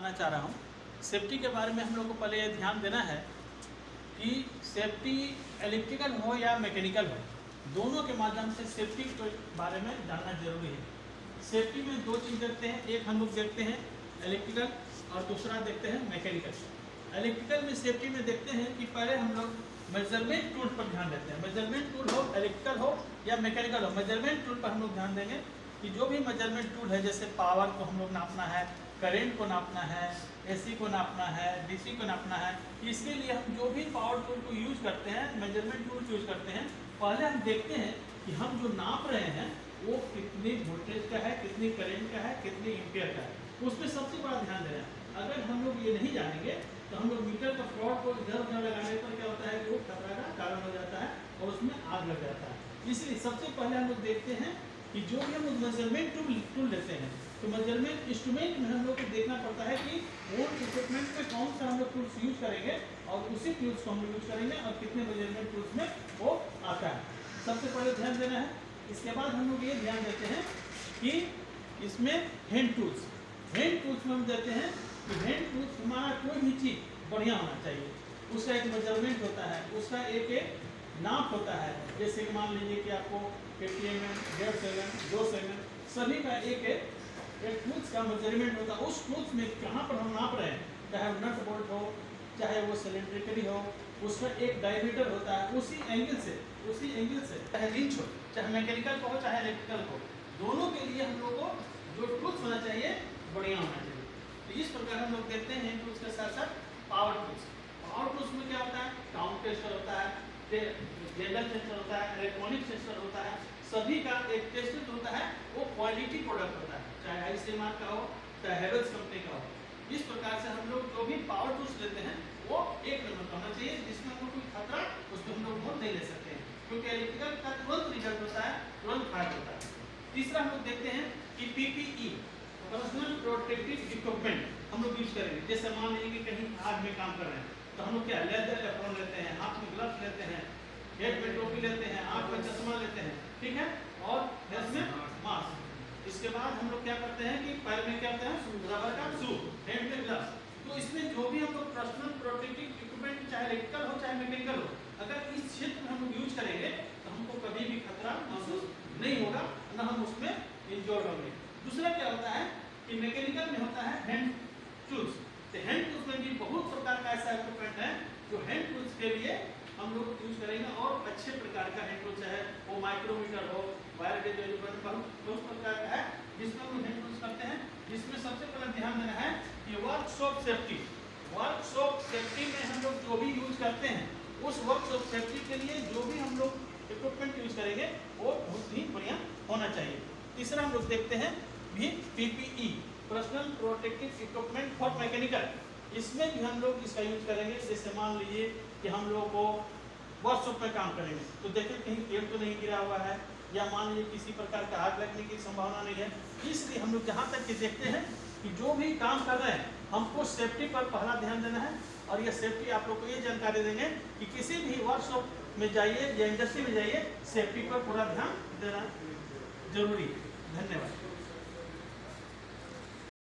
बताना चाह रहा हूँ। सेफ्टी के बारे में हम लोग को पहले ये ध्यान देना है कि सेफ्टी इलेक्ट्रिकल हो या मैकेनिकल हो, दोनों के माध्यम से सेफ्टी के बारे में जानना जरूरी है। सेफ्टी में दो चीज़ देखते हैं, एक हम लोग देखते हैं इलेक्ट्रिकल और दूसरा देखते हैं मैकेनिकल। इलेक्ट्रिकल में सेफ्टी में देखते हैं कि पहले हम लोग मेजरमेंट टूल पर ध्यान देते हैं। मेजरमेंट टूल हो इलेक्ट्रिकल हो या मैकेनिकल हो, मेजरमेंट टूल पर हम लोग ध्यान देंगे कि जो भी मेजरमेंट टूल है, जैसे पावर को हम लोग नापना है, करंट को नापना है, एसी को नापना है, डीसी को नापना है, इसके लिए हम जो भी पावर टूल को यूज करते हैं, मेजरमेंट टूल यूज करते हैं, पहले हम देखते हैं कि हम जो नाप रहे हैं वो कितनी वोल्टेज का है, कितनी करंट का है, कितनी एम्पियर का है, उस पर सबसे बड़ा ध्यान देना है। अगर हम लोग ये नहीं जानेंगे तो हम लोग मीटर का फ्रॉड को इधर उधर लगाने पर क्या होता है कि वो खतरा का कारण हो जाता है और उसमें आग लग जाता है। इसलिए सबसे पहले हम लोग देखते हैं कि जो भी हम मेजरमेंट टूल लेते हैं तो मेजरमेंट इंस्ट्रूमेंट में हम लोग को देखना पड़ता है कि वो इक्विपमेंट पे कौन सा हम लोग टूल्स यूज करेंगे और उसी टूल्स को हम लोग यूज करेंगे और कितने मेजरमेंट टूल्स में वो आता है, सबसे पहले ध्यान देना है। इसके बाद हम लोग ये ध्यान देते हैं कि इसमें हैंड टूल्स में हम देते हैं कि हैंड टूल्स हमारा कोई भी चीज़ बढ़िया होना चाहिए, उसका एक मेजरमेंट होता है, उसका एक नाप होता है। जैसे कि मान लीजिए कि आपको 50 mm, 1.5 सेकंड, 2 सेकंड, सभी का एक टूल्स का मेजरमेंट होता है। उस टूल्स में कहाँ पर हम नाप रहे हैं, चाहे वो नट बोल्ट हो, चाहे वो सिलेंड्रिकली हो, उसका एक डायमीटर होता है, उसी एंगल से चाहे रिंच हो, चाहे मैकेनिकल का हो, चाहे इलेक्ट्रिकल हो, दोनों के लिए हम लोग को जो टूल्स होना चाहिए बढ़िया होना चाहिए। तो इस प्रकार हम लोग देखते हैं टूल्स के साथ साथ पावर टूल्स में क्या होता है, काउंट टेस्टर होता है, जनरल टेस्टर होता है, इलेक्ट्रॉनिक टेस्टर होता है, सभी का एक टेस्टर होता है, वो क्वालिटी प्रोडक्ट होता है, चाहे आईसीएमआर का हो, चाहे हेवल्स कंपनी का हो। इस प्रकार से हम लोग जो भी पावर टूल्स लेते हैं वो एक नंबर का होना चाहिए, जिसमें हमको कोई खतरा उसमें हम लोग बहुत नहीं ले सकते हैं, क्योंकि इलेक्ट्रिकल का तुरंत रिजल्ट होता है, तुरंत फायदा होता है। तीसरा हम लोग देखते हैं कि पीपीई, पर्सनल प्रोटेक्टिव इक्विपमेंट हम लोग यूज करेंगे। जैसे मान लीजिए कि कहीं आग में काम कर रहे हैं तो हम लोग क्या लेदर एप्रॉन लेते हैं, हाथ में ग्लव्स लेते हैं, हेड में टोपी लेते हैं, आँख में चश्मा लेते हैं, ठीक है, और हेल्थ में मास्क। इसके बाद हम लोग क्या करते हैं कि पैर में क्या करते हैं, रबर का शू, हेड में ग्लव्स। तो इसमें जो भी हम लोग पर्सनल प्रोटेक्टिव इक्विपमेंट चाहे इलेक्ट्रिकल हो चाहे मैकेनिकल हो, अगर इस क्षेत्र में हम लोग यूज करेंगे तो हमको कभी भी खतरा महसूस नहीं होगा, न हम उसमें इंजोर्ड होंगे। दूसरा क्या होता है कि मैकेनिकल में होता है हैंड टूल्स। तो हैंड टूल्स में भी बहुत प्रकार का ऐसा इक्विपमेंट है जो हैंड टूल्स के लिए हम लोग यूज करेंगे, और अच्छे प्रकार का हैंड टूल्स है, वो माइक्रोमीटर हो, वायर गेज बहुत प्रकार का है जिसमें हम हैंड टूल्स करते हैं। जिसमें सबसे पहले ध्यान देना है कि वर्कशॉप सेफ्टी में हम लोग जो भी यूज करते हैं, उस वर्कशॉप सेफ्टी के लिए जो भी हम लोग इक्विपमेंट यूज करेंगे वो बहुत ही बढ़िया होना चाहिए। तीसरा हम लोग देखते हैं भी PPE, personal protective equipment for mechanical. इसमें भी हम लोग इसका यूज करेंगे। जैसे मान लीजिए कि हम लोग को वर्कशॉप में काम करेंगे तो देखें कहीं तेल तो नहीं गिरा हुआ है, या मान लीजिए किसी प्रकार का आग लगने की संभावना नहीं है। इसलिए हम लोग जहाँ तक कि देखते हैं कि जो भी काम कर रहे हैं हमको सेफ्टी पर पहला ध्यान देना है, और ये सेफ्टी आप लोग को ये जानकारी देंगे कि किसी भी वर्कशॉप में जाइए या इंडस्ट्री में जाइए, सेफ्टी पर पूरा ध्यान देना जरूरी है। धन्यवाद।